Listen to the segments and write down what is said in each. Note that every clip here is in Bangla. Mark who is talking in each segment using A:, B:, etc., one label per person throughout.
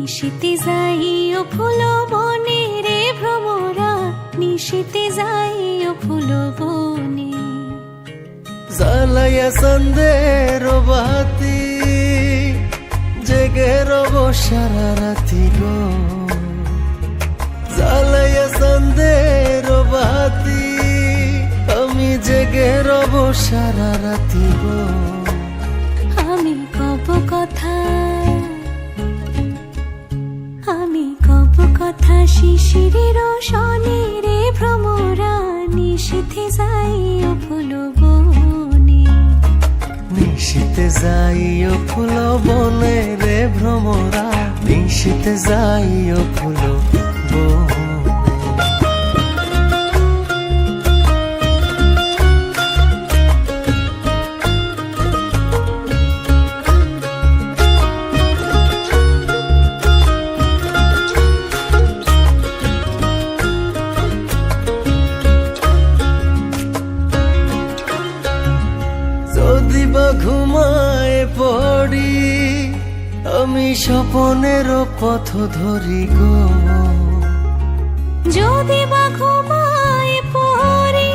A: নিশিতে যাইও ফুল বনে রে ভ্রমরা, নিশিতে যাইও ফুল বনে।
B: জ্বালাইয়া সন্দের বাতি জেগে রব সারা রাতি গো, জ্বালাইয়া সন্দের বাতি আমি জেগে রব সারা রাতি গো।
A: আমি কব কথা, আমি কব কথা শিশিরের শনি রে ভ্রমরা, নিশিতে যাইও ফুল বনে।
B: নিশিতে যাইও ফুল বনে রে ভ্রমরা, নিশিতে যাইও ফুল বনে। যদি বা ঘুমায় পড়ি আমি স্বপনের পথ ধরি গো,
A: যদি বা ঘুমায় পড়ি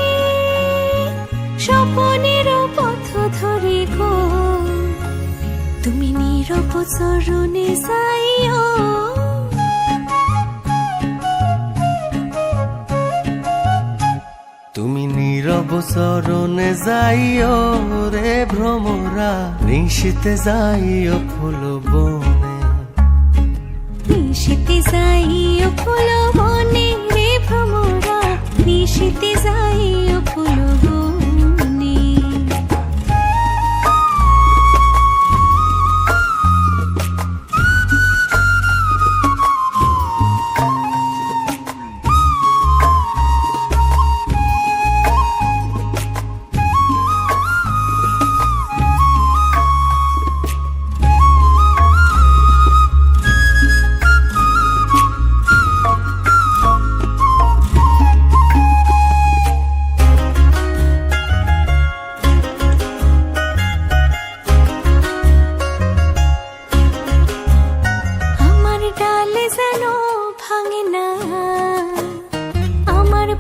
A: স্বপনের পথ ধরি গো, তুমি নীরব চরণে যাইও,
B: তুমি নীরব চরণে যাইও রে ভ্রমরা, নিশিতে যাইও ফুল বনে।
A: নিশিতে যাইও ফুল বনে রে ভ্রমরা, নিশিতে যাইও ফুল বনে।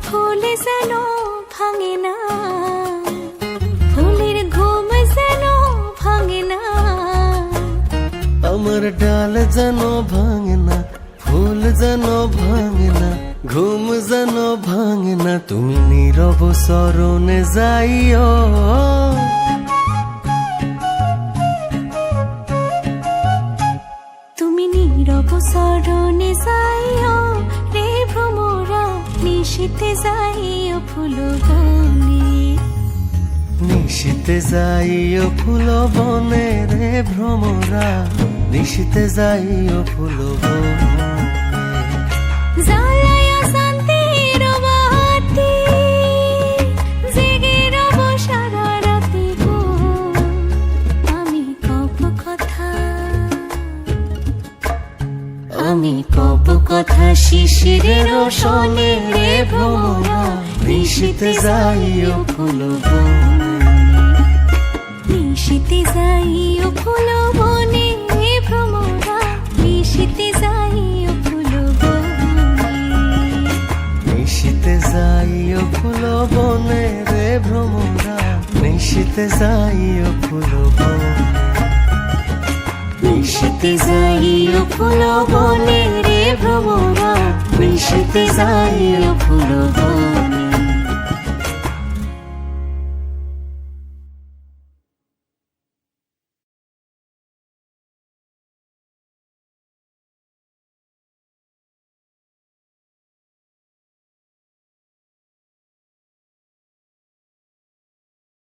A: ফুলে যেন ভাঙে না, ফুলের ঘুম যেন ভাঙে না,
B: আমার ডাল যেন ভাঙে না, ফুল যেন ভাঙে না, ঘুম যেন ভাঙে না, তুমি নীরব চরণে যাইও,
A: তুমি নীরব চরণে যাইও রে ভ্রমরা, নিশিতে যাইও ফুল বনে।
B: নিশিতে যাইও ফুল বনে রে ভ্রমরা, নিশিতে যাইও ফুল বনে।
A: জ্বালাইয়া শান্তির বাতি জেগে রব সারা রাতি গো, আমি কব কথা, আমি কব কথা শিশিরের শনি রে ভ্রমরা, নিশিতে যাইও ফুল বনে। নিশিতে যাইও ফুল বনে রে ভ্রমরা, নিশিতে যাইও ফুল বনে।
B: নিশিতে যাইও ফুল বনে রে ভ্রমরা, নিশিতে যাইও ফুল বনে।
A: নিশিতে যাইও ফুল বনে রে ভ্রমরা, নিশিতে যাইও ফুল বনে।